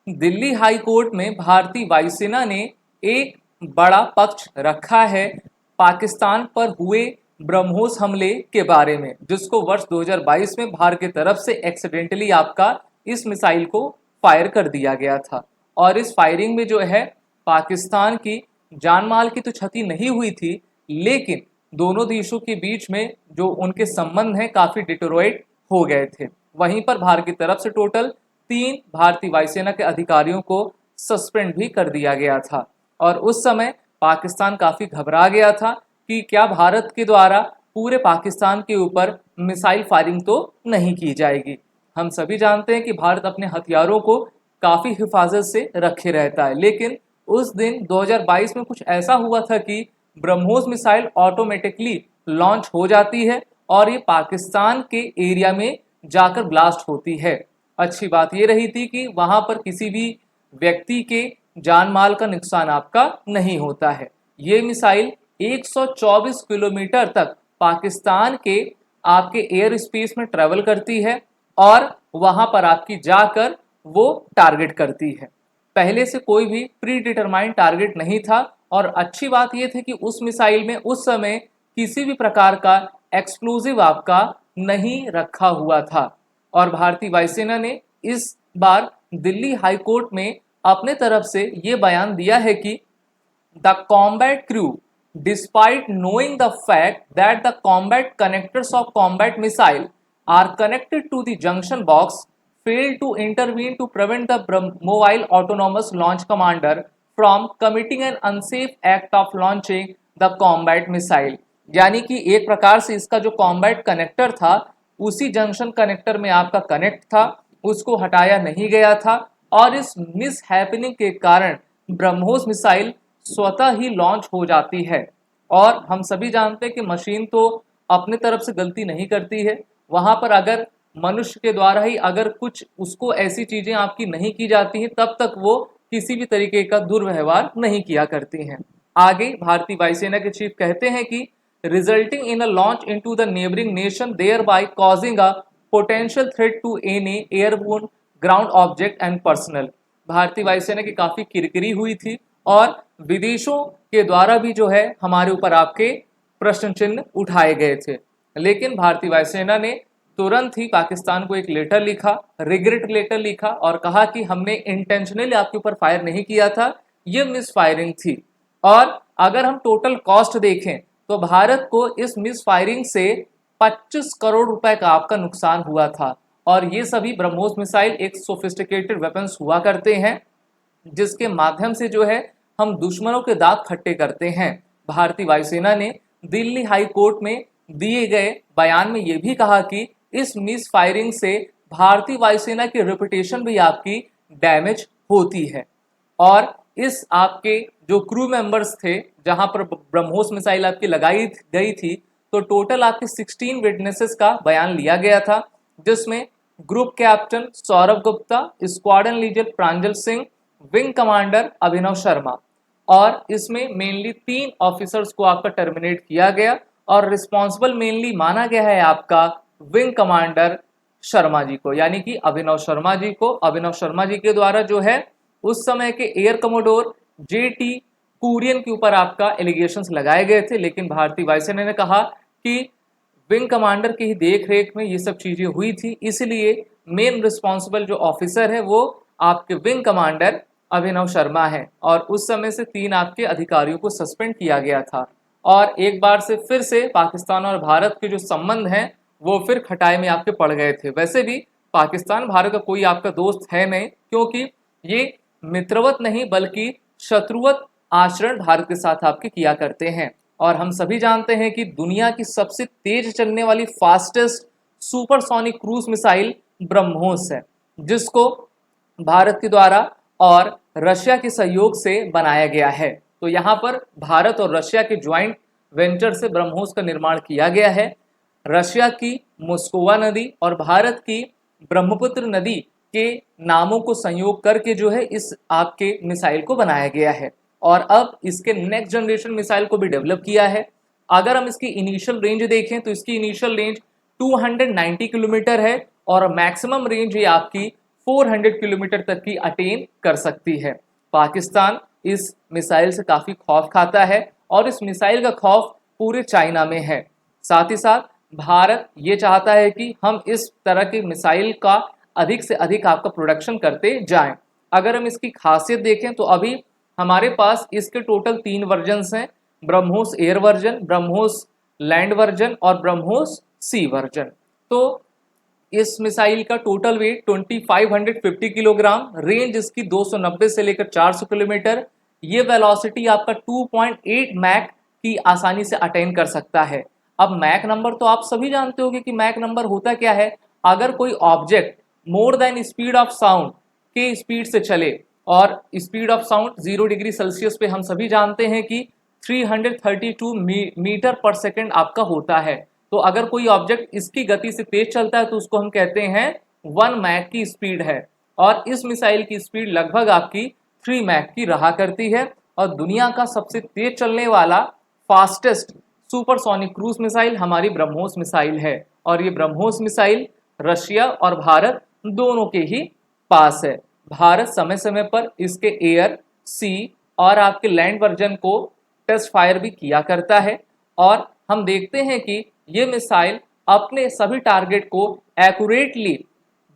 Delhi high court में भारतीय वायुसेना ने एक बड़ा पक्ष रखा है पाकिस्तान पर हुए ब्रह्मोस हमले के बारे में, जिसको वर्ष 2022 में भारत की तरफ से एक्सीडेंटली आपका इस मिसाइल को फायर कर दिया गया था। और इस फायरिंग में जो है पाकिस्तान की जान माल की तो क्षति नहीं हुई थी, लेकिन दोनों देशों के बीच में जो उनके संबंध हैं काफी डिटोरेट हो गए थे। वहीं पर भारत की तरफ से टोटल 3 भारतीय वायुसेना के अधिकारियों को सस्पेंड भी कर दिया गया था। और उस समय पाकिस्तान काफी घबरा गया था कि क्या भारत के द्वारा पूरे पाकिस्तान के ऊपर मिसाइल फायरिंग तो नहीं की जाएगी। हम सभी जानते हैं कि भारत अपने हथियारों को काफी हिफाजत से रखे रहता है, लेकिन उस दिन 2022 में कुछ ऐसा हुआ था कि ब्रह्मोस मिसाइल ऑटोमेटिकली लॉन्च हो जाती है और ये पाकिस्तान के एरिया में जाकर ब्लास्ट होती है। अच्छी बात ये रही थी कि वहां पर किसी भी व्यक्ति के जान माल का नुकसान आपका नहीं होता है। ये मिसाइल 124 किलोमीटर तक पाकिस्तान के आपके एयर स्पेस में ट्रेवल करती है और वहां पर आपकी जाकर वो टारगेट करती है। पहले से कोई भी प्री डिटरमाइंड टारगेट नहीं था। और अच्छी बात यह थी कि उस मिसाइल में उस समय किसी भी प्रकार का एक्सप्लोजिव आपका नहीं रखा हुआ था। और भारतीय वायुसेना ने इस बार दिल्ली हाई कोर्ट में अपने तरफ से ये बयान दिया है कि the combat crew despite knowing the fact that the combat connectors of combat missile are connected to the junction box failed to intervene to prevent the Mobile Autonomous Launch Commander from committing an unsafe act of launching the combat missile। यानी कि एक प्रकार से इसका जो combat connector था उसी junction connector में आपका कनेक्ट था, उसको हटाया नहीं गया था और इस मिस हैपनिंग के कारण ब्रह्मोस मिसाइल स्वतः ही लॉन्च हो जाती है। और हम सभी जानते हैं कि मशीन तो अपने तरफ से गलती नहीं करती है, वहां पर अगर मनुष्य के द्वारा ही अगर कुछ उसको ऐसी चीजें आपकी नहीं की जाती हैं तब तक वो किसी भी तरीके का दुर्व्यवहार नहीं किया करती हैं। आगे भारतीय वायुसेना के चीफ कहते हैं कि resulting in a launch into the neighbouring nation thereby causing a potential threat to any airborne ground object and personal. भारतीय वायुसेना की काफी किरकिरी हुई थी और विदेशों के द्वारा भी जो है हमारे ऊपर आपके प्रश्न चिन्ह उठाए गए थे, लेकिन भारतीय वायुसेना ने तुरंत ही पाकिस्तान को एक लेटर लिखा, रिग्रेट लेटर लिखा और कहा कि हमने इंटेंशनली आपके ऊपर फायर नहीं किया था, ये मिस फायरिंग थी। और अगर हम टोटल कॉस्ट देखें तो भारत को इस मिस फायरिंग से 25 करोड़ रुपए का आपका नुकसान हुआ था। और ये सभी ब्रह्मोस मिसाइल एक सोफिस्टिकेटेड वेपन्स हुआ करते हैं जिसके माध्यम से जो है हम दुश्मनों के दांत खट्टे करते हैं। भारतीय वायुसेना ने दिल्ली हाई कोर्ट में दिए गए बयान में यह भी कहा कि इस मिस फायरिंग से भारतीय वायुसेना की रेपुटेशन भी आपकी डैमेज होती है। और इस आपके जो क्रू मेंबर्स थे जहां पर ब्रह्मोस मिसाइल आपकी लगाई गई थी, तो टोटल आपके 16 विटनेसेस का बयान लिया गया था, जिसमें group captain Saurabh Gupta, squadron leader Pranjal Singh, wing commander Abhinav Sharma. और इसमें मेनली 3 ऑफिसर्स को आपका टर्मिनेट किया गया और रिस्पॉन्सिबल मेनली माना गया है आपका विंग कमांडर शर्मा जी को, यानी कि अभिनव शर्मा जी को। अभिनव शर्मा जी के द्वारा जो है उस समय के एयर कमोडोर जेटी कुरियन के ऊपर आपका एलिगेशंस लगाए गए थे, लेकिन भारतीय वायुसेना ने कहा कि विंग कमांडर की ही देख रेख में ये सब चीजें हुई थी, इसलिए मेन रिस्पॉन्सिबल जो ऑफिसर है वो आपके विंग कमांडर अभिनव शर्मा है। और उस समय से 3 आपके अधिकारियों को सस्पेंड किया गया था। और एक बार से फिर से पाकिस्तान और भारत के जो संबंध हैं वो फिर खटाई में आपके पड़ गए थे। वैसे भी पाकिस्तान भारत का कोई आपका दोस्त है नहीं, क्योंकि ये मित्रवत नहीं बल्कि शत्रुवत आचरण भारत के साथ आपके किया करते हैं। और हम सभी जानते हैं कि दुनिया की सबसे तेज चलने वाली fastest supersonic cruise missile BrahMos है, जिसको भारत के द्वारा और रशिया के सहयोग से बनाया गया है। तो यहाँ पर भारत और रशिया के ज्वाइंट वेंचर से ब्रह्मोस का निर्माण किया गया है। रशिया की मोस्कोवा नदी और भारत की ब्रह्मपुत्र नदी के नामों को संयोग करके जो है इस आपके मिसाइल को बनाया गया है। और अब इसके नेक्स्ट जनरेशन मिसाइल को भी डेवलप किया है। अगर हम इसकी इनिशियल रेंज देखें तो इसकी इनिशियल रेंज 290 किलोमीटर है और मैक्सिमम रेंज ये आपकी 400 किलोमीटर तक की अटेन कर सकती है। पाकिस्तान इस मिसाइल से काफ़ी खौफ खाता है और इस मिसाइल का खौफ पूरे चाइना में है। साथ ही साथ भारत ये चाहता है कि हम इस तरह की मिसाइल का अधिक से अधिक आपका प्रोडक्शन करते जाएं। अगर हम इसकी खासियत देखें तो अभी हमारे पास इसके टोटल 3 वर्जन्स हैं, BrahMos air version, BrahMos land version और ब्रह्मोस सी वर्जन। तो इस मिसाइल का टोटल वेट 2550 किलोग्राम, रेंज इसकी 290 से लेकर 400 किलोमीटर, ये वेलोसिटी आपका 2.8 मैक की आसानी से अटेन कर सकता है। अब मैक नंबर तो आप सभी जानते होंगे कि मैक नंबर होता क्या है। अगर कोई object more than speed of sound के स्पीड से चले, और speed of sound 0 degree Celsius पे हम सभी जानते हैं कि 332 मीटर पर सेकेंड आपका होता है। तो अगर कोई ऑब्जेक्ट इसकी गति से तेज चलता है तो उसको हम कहते हैं 1 मैक की स्पीड है, और इस मिसाइल की स्पीड लगभग आपकी 3 मैक की रहा करती है। और दुनिया का सबसे तेज चलने वाला फास्टेस्ट सुपरसोनिक क्रूज मिसाइल हमारी ब्रह्मोस मिसाइल है, और ये ब्रह्मोस मिसाइल रशिया और भारत दोनों के ही पास है। भारत समय समय पर इसके एयर, सी और आपके लैंड वर्जन को टेस्ट फायर भी किया करता है, और हम देखते हैं कि ये मिसाइल अपने सभी टारगेट को एक्यूरेटली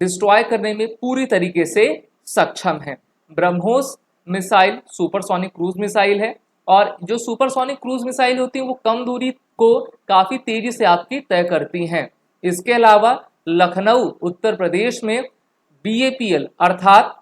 डिस्ट्रॉय करने में पूरी तरीके से सक्षम है। BrahMos missile supersonic cruise missile है, और जो सुपरसोनिक क्रूज मिसाइल होती है वो कम दूरी को काफ़ी तेजी से आपकी तय करती हैं। इसके अलावा लखनऊ उत्तर प्रदेश में BAPL अर्थात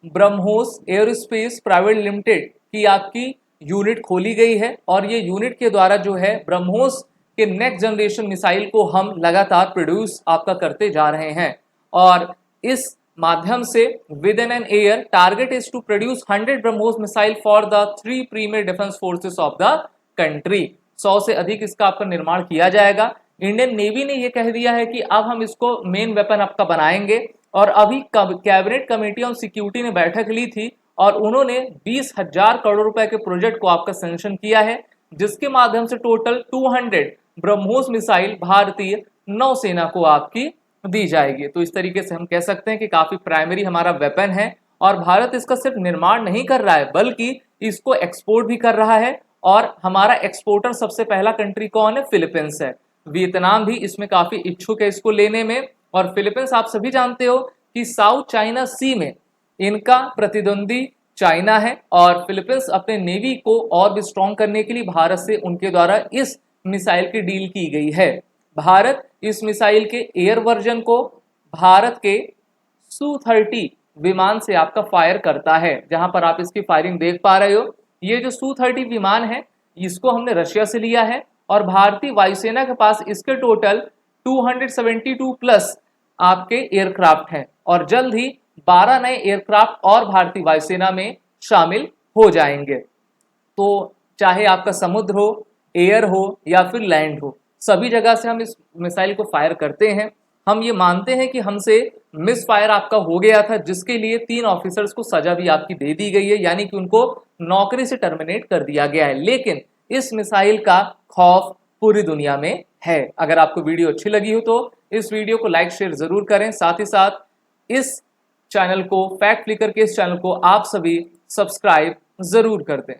ब्रह्मोस एयरोस्पेस प्राइवेट लिमिटेड की आपकी यूनिट खोली गई है, और ये यूनिट के द्वारा जो है ब्रह्मोस के नेक्स्ट जनरेशन मिसाइल को हम लगातार प्रोड्यूस आपका करते जा रहे हैं। और इस माध्यम से within an year target is to produce 100 BrahMos missile for the 3 premier defence forces of the country. 100 से अधिक इसका आपका निर्माण किया जाएगा। इंडियन नेवी ने यह कह दिया है कि अब हम इसको मेन वेपन आपका बनाएंगे, और अभी कैबिनेट कमेटी ऑन सिक्योरिटी ने बैठक ली थी और उन्होंने 20,000 करोड़ रुपए के प्रोजेक्ट को आपका सैंक्शन किया है, जिसके माध्यम से टोटल 200 ब्रह्मोस मिसाइल भारतीय नौसेना को आपकी दी जाएगी। तो इस तरीके से हम कह सकते हैं कि काफी प्राइमरी हमारा वेपन है, और भारत इसका सिर्फ निर्माण नहीं कर रहा है बल्कि इसको एक्सपोर्ट भी कर रहा है। और हमारा एक्सपोर्टर सबसे पहला कंट्री कौन है? फिलीपींस है। वियतनाम भी इसमें काफी इच्छुक है इसको लेने में, और फिलीपींस आप सभी जानते हो कि साउथ चाइना सी में इनका प्रतिद्वंदी चाइना है, और फिलीपींस अपने नेवी को और भी स्ट्रॉन्ग करने के लिए भारत से उनके द्वारा इस मिसाइल की डील की गई है। भारत इस मिसाइल के एयर वर्जन को भारत के Su-30 विमान से आपका फायर करता है, जहां पर आप इसकी फायरिंग देख पा रहे हो। ये जो Su-30 विमान है इसको हमने रशिया से लिया है, और भारतीय वायुसेना के पास इसके टोटल 272 प्लस आपके एयरक्राफ्ट हैं, और जल्द ही 12 नए एयरक्राफ्ट और भारतीय वायुसेना में शामिल हो जाएंगे। तो चाहे आपका समुद्र हो, एयर हो या फिर लैंड हो, सभी जगह से हम इस मिसाइल को फायर करते हैं। हम ये मानते हैं कि हमसे मिस फायर आपका हो गया था, जिसके लिए 3 ऑफिसर्स को सजा भी आपकी दे दी गई है, यानी कि उनको नौकरी से टर्मिनेट कर दिया गया है। लेकिन इस मिसाइल का खौफ पूरी दुनिया में है। अगर आपको वीडियो अच्छी लगी हो तो इस वीडियो को लाइक शेयर जरूर करें। साथ ही साथ इस चैनल को, फैक्ट फ्लिकर के इस चैनल को आप सभी सब्सक्राइब जरूर कर दें।